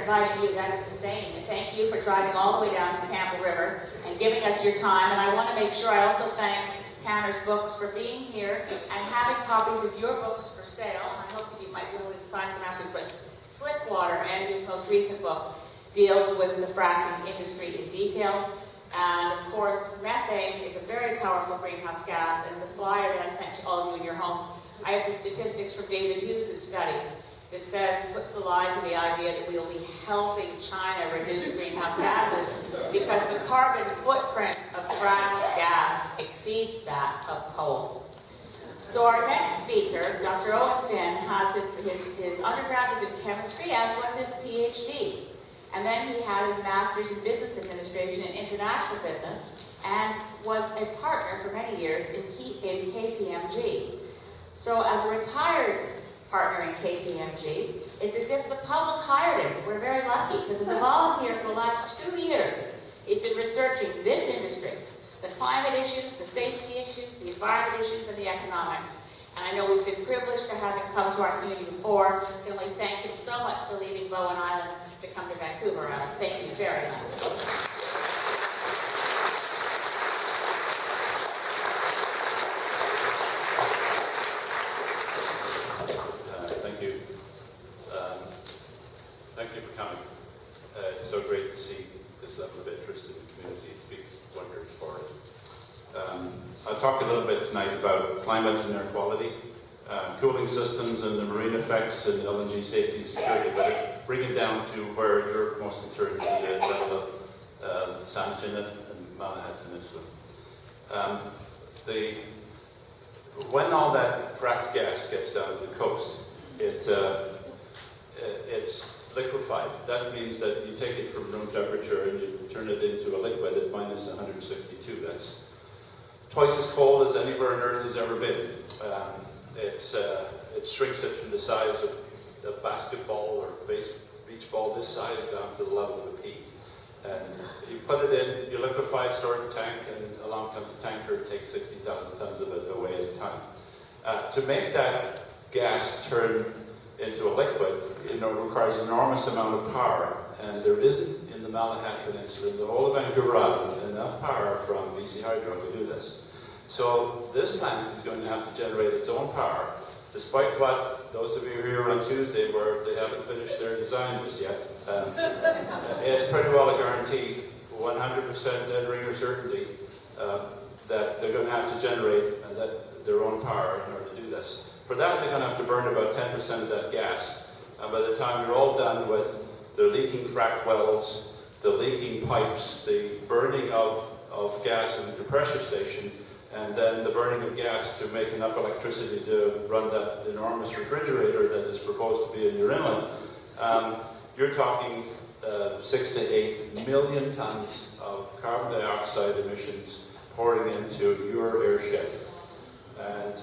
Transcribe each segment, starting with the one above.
inviting you. That's insane. And thank you for driving all the way down to the Campbell River and giving us your time. And I want to make sure I also thank Tanner's Books for being here and having copies of your books for sale. And I hope that you might be able to sign some afterwards. But Slickwater, Andrew's most recent book, deals with the fracking industry in detail. And of course, methane is a very powerful greenhouse gas. And the flyer that I sent to all of you in your homes, I have the statistics from David Hughes' study that says, puts the lie to the idea that we will be helping China reduce greenhouse gases because the carbon footprint of fracked gas exceeds that of coal. So our next speaker, Dr. Owen Finn, has his undergrad was in chemistry, as was his PhD. And then he had a master's in business administration and international business and was a partner for many years in KPMG. So as a retired partner in KPMG, it's as if the public hired him. We're very lucky because as a volunteer for the last 2 years, he's been researching this industry, the climate issues, the safety issues, the environment issues, and the economics. And I know we've been privileged to have him come to our community before. I can only thank him so much for leaving Bowen Island to come to Vancouver Island. Thank you very much. Thank you for coming. It's so great to see this level of interest in the community. It speaks wonders for it. I'll talk a little bit tonight about climate and air quality, cooling systems and the marine effects and LNG safety and security, but bring it down to where you're most concerned, the level of San Janet and Malahat Peninsula. When all that fracked gas gets down to the coast, it's liquefied. That means that you take it from room temperature and you turn it into a liquid at minus 162. That's twice as cold as anywhere on Earth has ever been. It shrinks it from the size of a basketball or beach ball this size down to the level of a pea. And you put it in, you liquefy, store it in a tank, and along comes a tanker and takes 60,000 tons of it away at a time. To make that gas turn into a liquid, it requires an enormous amount of power, and there isn't in the Malahat Peninsula, in the whole of Vancouver Island, enough power from BC Hydro to do this. So this plant is going to have to generate its own power, despite what those of you here on Tuesday where they haven't finished their design just yet. It's pretty well a guarantee, 100% dead ringer certainty, that they're going to have to generate their own power in order to do this. For that, they're going to have to burn about 10% of that gas. And by the time you're all done with the leaking fracked wells, the leaking pipes, the burning of gas in the compressor station, and then the burning of gas to make enough electricity to run that enormous refrigerator that is proposed to be in your inlet, you're talking 6 to 8 million tons of carbon dioxide emissions pouring into your airshed. And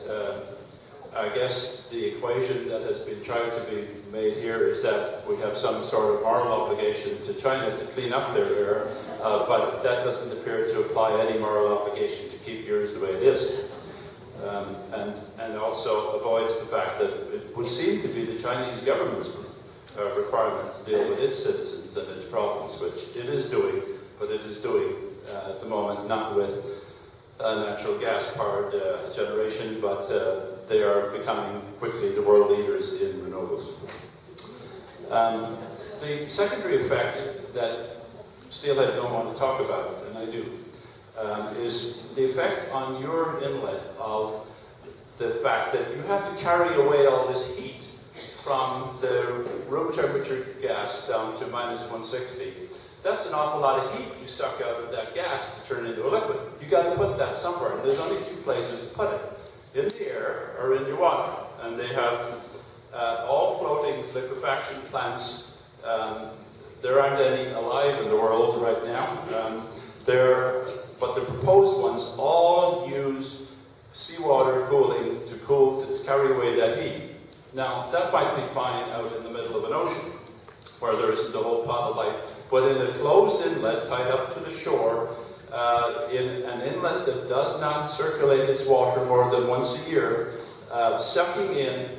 I guess the equation that has been trying to be made here is that we have some sort of moral obligation to China to clean up their air, but that doesn't appear to apply any moral obligation to keep yours the way it is. And also avoids the fact that it would seem to be the Chinese government's requirement to deal with its citizens and its problems, which it is doing, but it is doing at the moment not with natural gas-powered generation, but they are becoming quickly the world leaders in renewables. The secondary effect that Steelhead don't want to talk about, and I do, is the effect on your inlet of the fact that you have to carry away all this heat from the room temperature gas down to minus 160. That's an awful lot of heat you suck out of that gas to turn into a liquid. You got to put that somewhere, and there's only 2 places to put it: in the air or in your water. And they have all floating liquefaction plants. There aren't any alive in the world right now. But the proposed ones all use seawater cooling to carry away that heat. Now, that might be fine out in the middle of an ocean, where there isn't a whole pot of life. But in a closed inlet tied up to the shore, in an inlet that does not circulate its water more than once a year, sucking in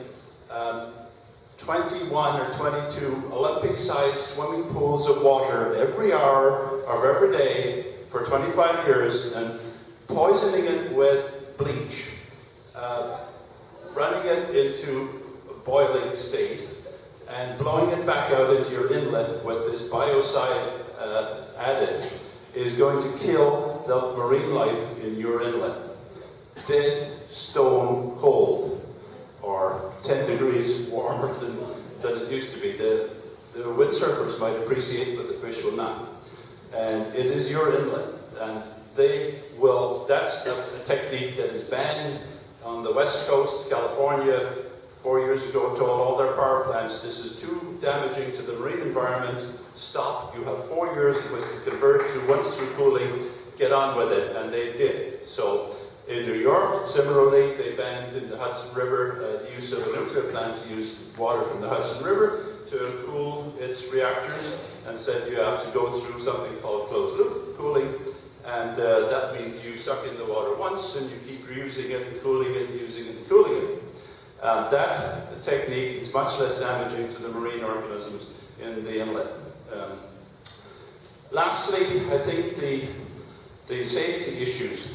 21 or 22 Olympic-sized swimming pools of water every hour of every day for 25 years and poisoning it with bleach, running it into a boiling state, and blowing it back out into your inlet with this biocide added is going to kill the marine life in your inlet. Dead, stone cold, or 10 degrees warmer than it used to be. The windsurfers might appreciate, but the fish will not. And it is your inlet, and that's a technique that is banned on the West Coast. California 4 years ago told all their power plants, this is too damaging to the marine environment, stop. You have 4 years to convert to once through cooling, get on with it, and they did. So in New York, similarly, they banned in the Hudson River the use of a nuclear plant to use water from the Hudson River to cool its reactors, and said you have to go through something called closed loop cooling, and that means you suck in the water once and you keep reusing it and cooling it, using it and cooling it. That technique is much less damaging to the marine organisms in the inlet. Lastly, I think the safety issues.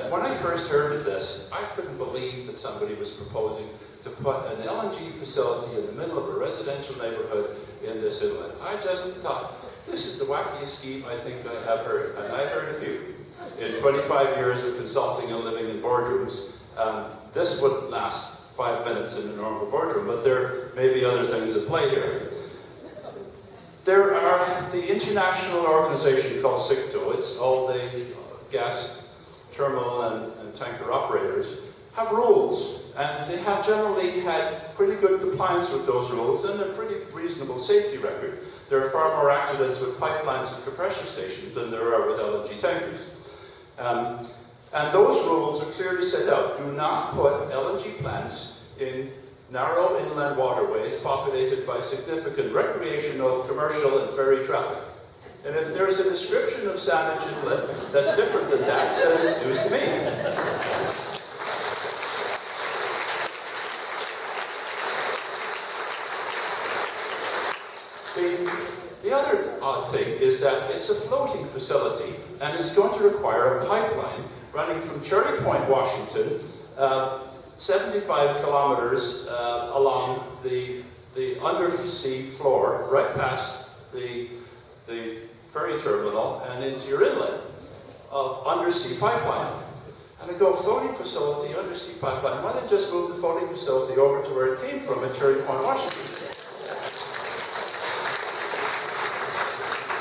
When I first heard of this, I couldn't believe that somebody was proposing to put an LNG facility in the middle of a residential neighborhood in this inlet. I just thought, this is the wackiest scheme I think I have heard, and I've heard a few. In 25 years of consulting and living in boardrooms, this wouldn't last 5 minutes in a normal boardroom, but there may be other things at play here. There are the international organization called SICTO, it's all the gas terminal and tanker operators, have rules, and they have generally had pretty good compliance with those rules and a pretty reasonable safety record. There are far more accidents with pipelines and compressor stations than there are with LNG tankers. And those rules are clearly set out. Do not put LNG plants in narrow inland waterways populated by significant recreational, commercial, and ferry traffic. And if there's a description of Saanich Inlet that's different than that, then it's news to me. The other odd thing is that it's a floating facility, and it's going to require a pipeline running from Cherry Point, Washington, 75 kilometers along the undersea floor, right past the ferry terminal and into your inlet of undersea pipeline. And I go, floating facility, undersea pipeline, why don't they just move the floating facility over to where it came from at Cherry Point, Washington?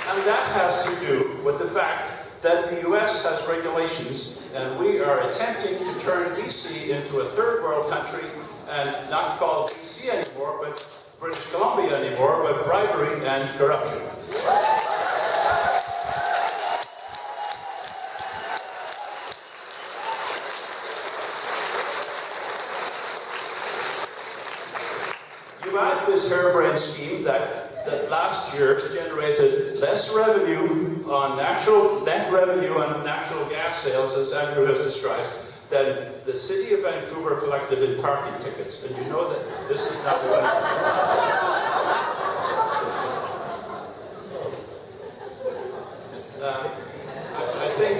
And that has to do with the fact that the US has regulations, and we are attempting to turn BC into a third world country and not call BC anymore, but British Columbia anymore, but bribery and corruption. You add this harebrained scheme that last year generated less revenue on net revenue on natural gas sales, as Andrew has described, than the city of Vancouver collected in parking tickets. And you know that this is not what I think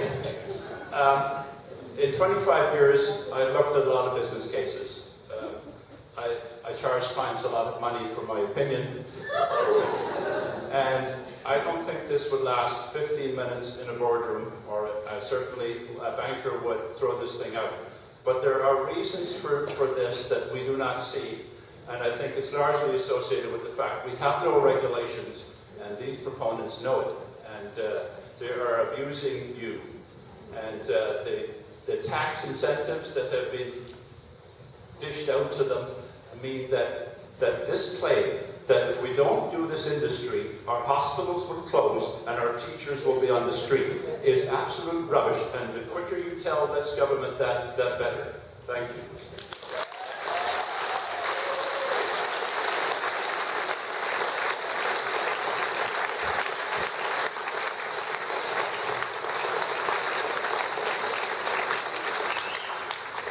in 25 years, I've looked at a lot of business cases. I charge clients a lot of money for my opinion. And I don't think this would last 15 minutes in a boardroom, or certainly a banker would throw this thing out. But there are reasons for this that we do not see. And I think it's largely associated with the fact we have no regulations, and these proponents know it. And they are abusing you. And the tax incentives that have been dished out to them mean that this claim that if we don't do this industry, our hospitals will close and our teachers will be on the street is absolute rubbish. And the quicker you tell this government that, the better. Thank you.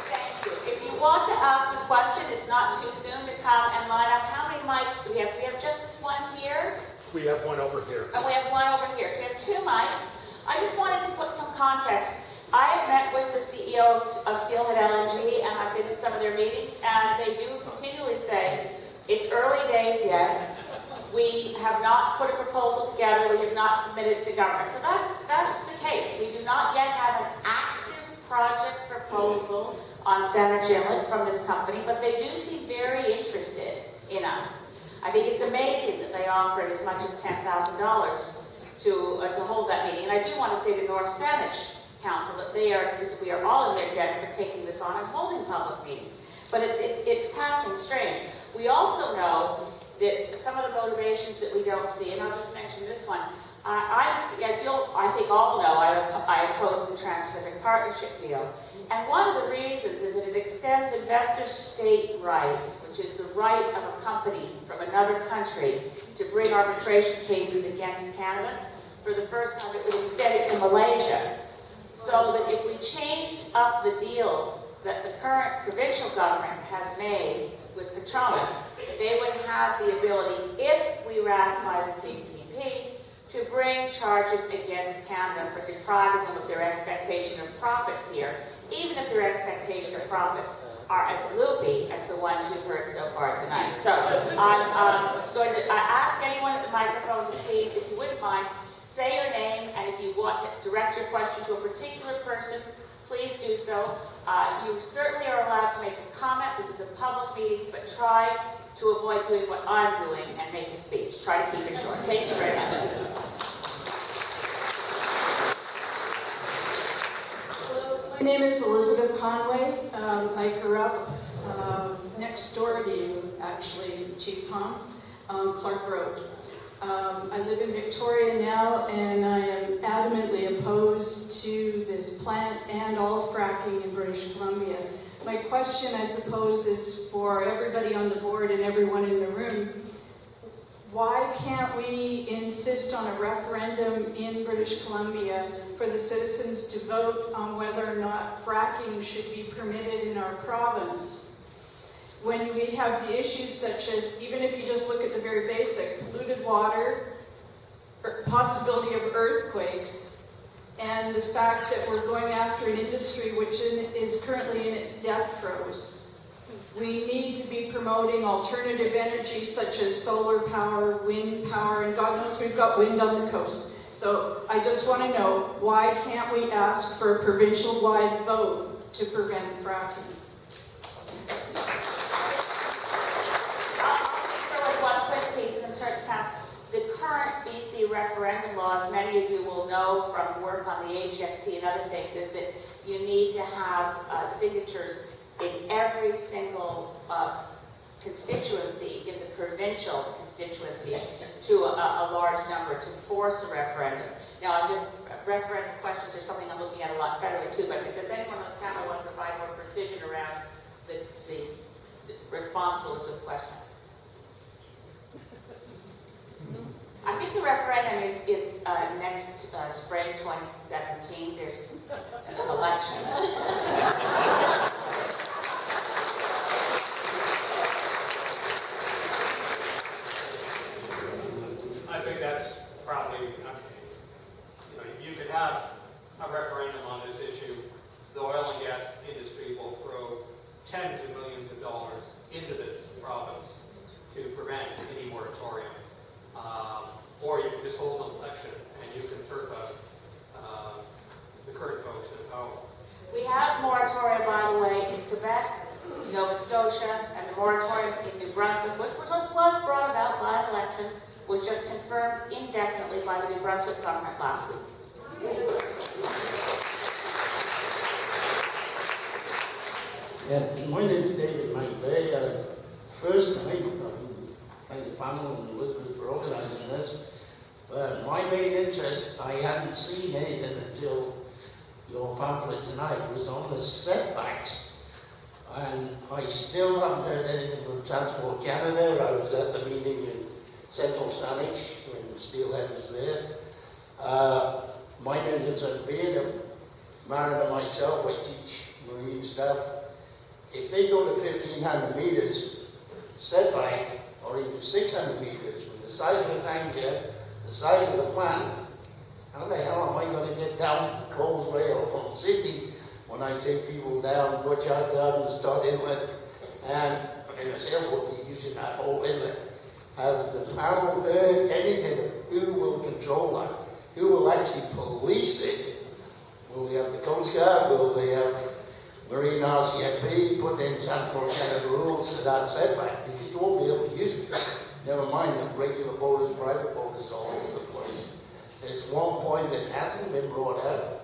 Thank you. If you want to ask a question, it's not too soon to come and line up. How many mics do we have? Do we have just this one here? We have one over here. And we have one over here. So we have 2 mics. I just wanted to put some context. I have met with the CEO of Steelhead LNG, and I've been to some of their meetings, and they do continually say, it's early days yet. We have not put a proposal together. We have not submitted it to government. So that's the case. We do not yet have an active project proposal on Sandwich Inlet from this company, but they do seem very interested in us. I think it's amazing that they offered as much as $10,000 to hold that meeting. And I do want to say to North Sandwich Council that we are all in their debt for taking this on and holding public meetings. But it's passing strange. We also know that some of the motivations that we don't see, and I'll just mention this one. As you'll, I think all know, I oppose the Trans-Pacific Partnership deal. And one of the reasons is that it extends investor state rights, which is the right of a company from another country to bring arbitration cases against Canada. For the first time, it would extend it to Malaysia. So that if we changed up the deals that the current provincial government has made with Petronas, they would have the ability, if we ratify the TPP, to bring charges against Canada for depriving them of their expectation of profits here, even if their expectation of profits are as loopy as the ones you've heard so far tonight. So I'm going to ask anyone at the microphone to please, if you wouldn't mind, say your name, and if you want to direct your question to a particular person, please do so. You certainly are allowed to make a comment. This is a public meeting, but try to avoid doing what I'm doing and make a speech. Try to keep it short. Thank you very much. My name is Elizabeth Conway. I grew up next door to you, actually, Chief Tom, on Clark Road. I live in Victoria now, and I am adamantly opposed to this plant and all fracking in British Columbia. My question, I suppose, is for everybody on the board and everyone in the room. Why can't we insist on a referendum in British Columbia for the citizens to vote on whether or not fracking should be permitted in our province? When we have the issues such as, even if you just look at the very basic, polluted water, possibility of earthquakes, and the fact that we're going after an industry which is currently in its death throes. We need to be promoting alternative energy such as solar power, wind power, and God knows we've got wind on the coast. So I just want to know, why can't we ask for a provincial-wide vote to prevent fracking? The current BC referendum law, as many of you will know from work on the HST and other things, is that you need to have signatures in every single constituency, in the provincial constituencies, to a large number to force a referendum. Now, referendum questions are something I'm looking at a lot federally too, but does anyone on the panel want to provide more precision around the response to this question? I think the referendum is next spring 2017. There's an election. I think that's probably, you could have a referendum on this issue. The oil and gas industry will throw tens of millions of dollars into this province to prevent any moratorium. Or you can just hold an election and you can turf out the current folks at home. We have moratorium, by the way, in Quebec, Nova Scotia, and the moratorium in New Brunswick, which was brought about by an election, was just confirmed indefinitely by the New Brunswick government last week. Yeah, my name is David McVeigh. First time, thank the panel and Elizabeth for organising this. My main interest, I hadn't seen anything until your pamphlet tonight, was on the setbacks. And I still haven't heard anything from Transport Canada. I was at the meeting in Central Saanich when Steelhead was there. My name is Beard, I'm married to myself, I teach marine stuff. if they go to 1,500 meters setback, or even 600 meters, with the size of the tanker, the size of the plant, how the hell am I going to get down Colesway or from Sydney when I take people down Butchart Gardens, Todd Inlet, and in a sailboat, they're using that whole inlet? Have the panel heard anything of who will control that? Who will actually police it? Will we have the Coast Guard? Will they have Marine RCMP put in Transport Canada rules for that setback? Because you won't be able to use it. Never mind the regular boaters, private boaters all over the place. There's one point that hasn't been brought out.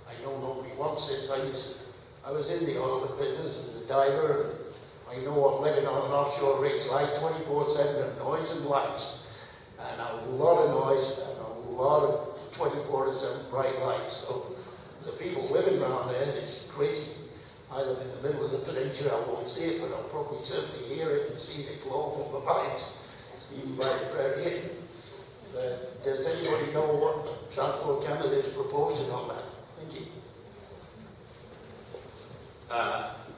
I know nobody wants this. I was in the oil business as a diver. I know what living on an offshore rig's like, 24/7 of noise and lights. And a lot of noise and a lot of 24/7 bright lights. So the people living around there, it's crazy. I live in the middle of the peninsula, I won't see it, but I'll probably certainly hear it and see the glow from the lights, even by the very end. But does anybody know what Transport Canada is proposing on that? Thank you.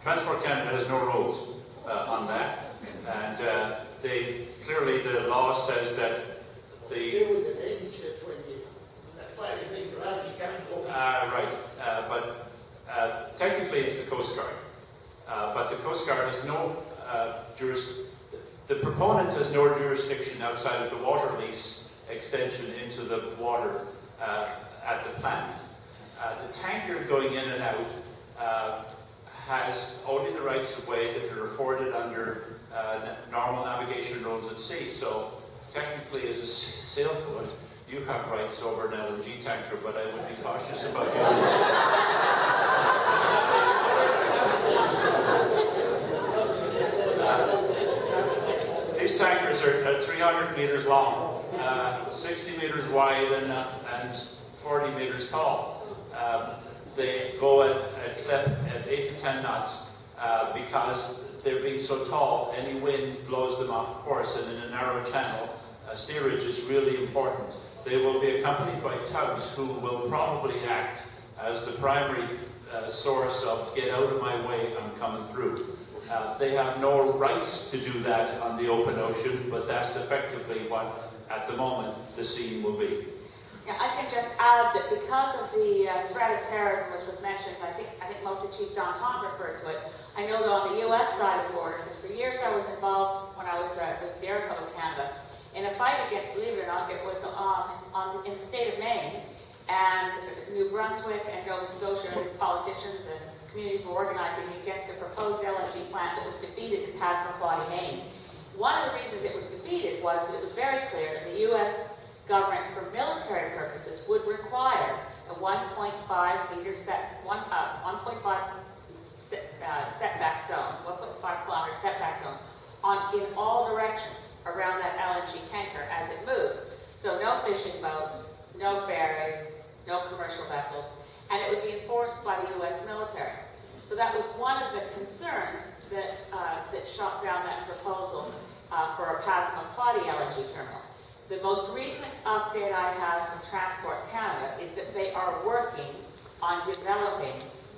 Transport Canada has no rules on that, and clearly the law says that Deal with the Navy ships when you fire things around, you can't go. right, but technically it's the Coast Guard, but the Coast Guard has no the proponent has no jurisdiction outside of the water lease extension into the water at the plant. The tanker going in and out has only the rights of way that are afforded under normal navigation rules at sea. So technically, as a sailboat, you have rights over an LNG tanker, but I would be cautious about using these tankers are 300 meters long, 60 meters wide, and 40 meters tall. They go at 8 to 10 knots because they're being so tall, any wind blows them off course, and in a narrow channel, steerage is really important. They will be accompanied by tugs who will probably act as the primary source of get out of my way, I'm coming through. They have no rights to do that on the open ocean, but that's effectively what, at the moment, the scene will be. Yeah, I can just add that because of the threat of terrorism, which was mentioned, I think mostly Chief Don Tom referred to it. I know that on the U.S. side of the border, because for years I was involved when I was with Sierra Club of Canada in a fight against, believe it or not, it was in the state of Maine, and New Brunswick and Nova Scotia politicians and communities were organizing against a proposed LNG plant that was defeated in Passamaquoddy, Maine. One of the reasons it was defeated was that it was very clear that the U.S. government, for military purposes, would require a 1.5 meter setback zone, 1.5 kilometer setback zone, in all directions around that LNG tanker as it moved. So no fishing boats, no ferries, no commercial vessels, and it would be enforced by the U.S. military. So that was one of the concerns that shot down that proposal for a Passamaquoddy LNG terminal. The most recent update I have from Transport Canada is that they are working on developing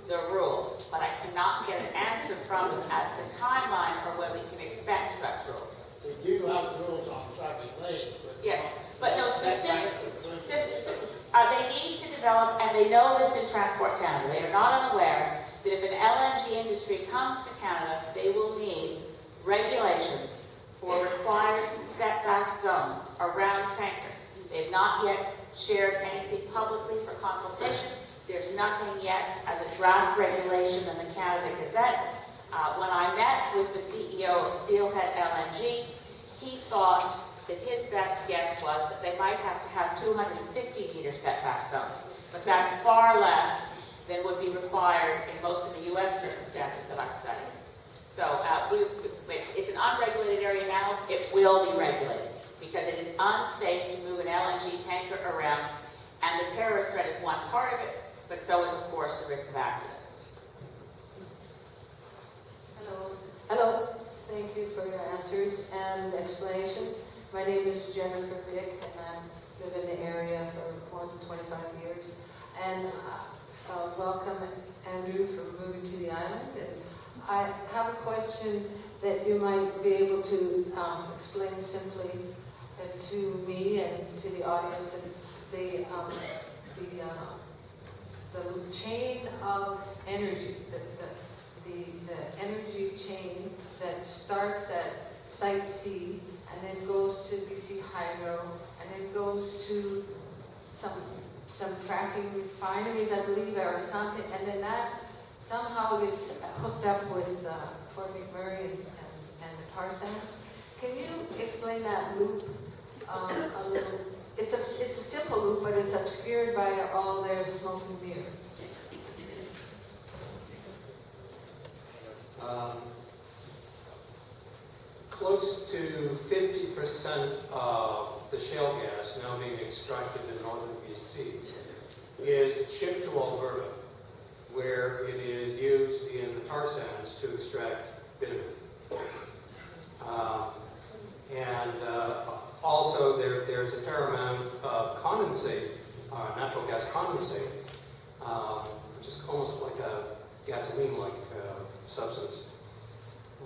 the rules, but I cannot get an answer from them as to timeline for when we can expect such rules. They do have rules on traffic lane. Yes, but no specific. They need to develop, and they know this in Transport Canada. They are not unaware that if an LNG industry comes to Canada, they will need regulations for required setback zones around tankers. They've not yet shared anything publicly for consultation. There's nothing yet as a draft regulation in the Canada Gazette. When I met with the CEO of Steelhead LNG, he thought that his best guess was that they might have to have 250-meter setback zones, but that's far less than would be required in most of the U.S. circumstances that I've studied. So it's an unregulated area now. It will be regulated because it is unsafe to move an LNG tanker around, and the terrorist threat is one part of it, but so is, of course, the risk of accident. Hello. Hello. Thank you for your answers and explanations. My name is Jennifer Vick, and I live in the area for more than 25 years. And welcome, Andrew, for moving to the island. And I have a question that you might be able to explain simply to me and to the audience. And the chain of energy, the energy chain that starts at Site C and then goes to BC Hydro and then goes to some fracking refineries, I believe, or something, and then that somehow gets hooked up with Fort McMurray and the tar sands. Can you explain that loop a little? It's a simple loop, but it's obscured by all their smoke and mirrors. Close to 50% of the shale gas now being extracted in northern BC is shipped to Alberta, where it is used in the tar sands to extract bitumen. Also there's a fair amount of condensate, natural gas condensate, which is almost like a gasoline-like substance,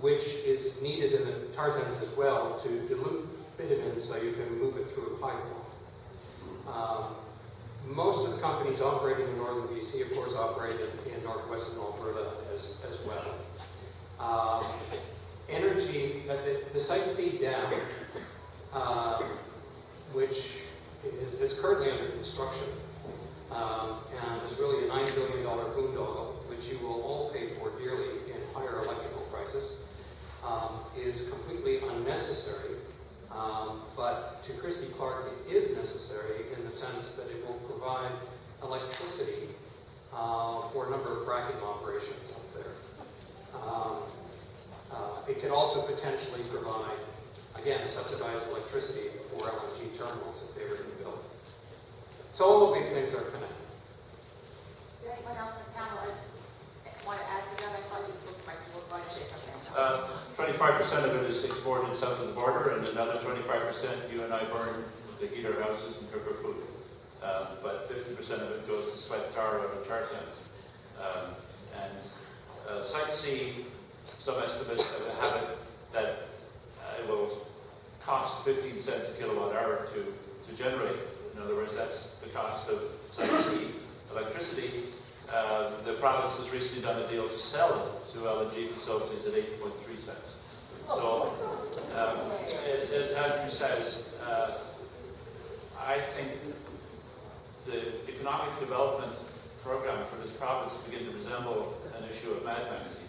which is needed in the tar sands as well to dilute bitumen so you can move it through a pipeline. Most of the companies operating in northern BC, of course, operate in northwestern Alberta as well. Energy, the Site C dam, which is currently under construction, and is really a $9 billion boondoggle, which you will all pay for dearly in higher electrical prices, is completely unnecessary. But to Christy Clark, it is necessary in the sense that it will provide electricity for a number of fracking operations up there. It could also potentially provide, again, subsidized electricity for LNG terminals if they were to be built. So all of these things are connected. Is there anyone else in the panel want to add to that? I thought you were going to say something. 25% of it is exported south of the border, and another 25% you and I burn to heat our houses and cook our food. But 50% of it goes to sweat tar out of tar sands. Site C, some estimates have it that it will cost 15 cents a kilowatt hour to generate. In other words, that's the cost of Site C electricity. The province has recently done a deal to sell it to LNG facilities at 8.3 cents. So, as Andrew says, I think the economic development program for this province begins to resemble an issue of Mad Magazine.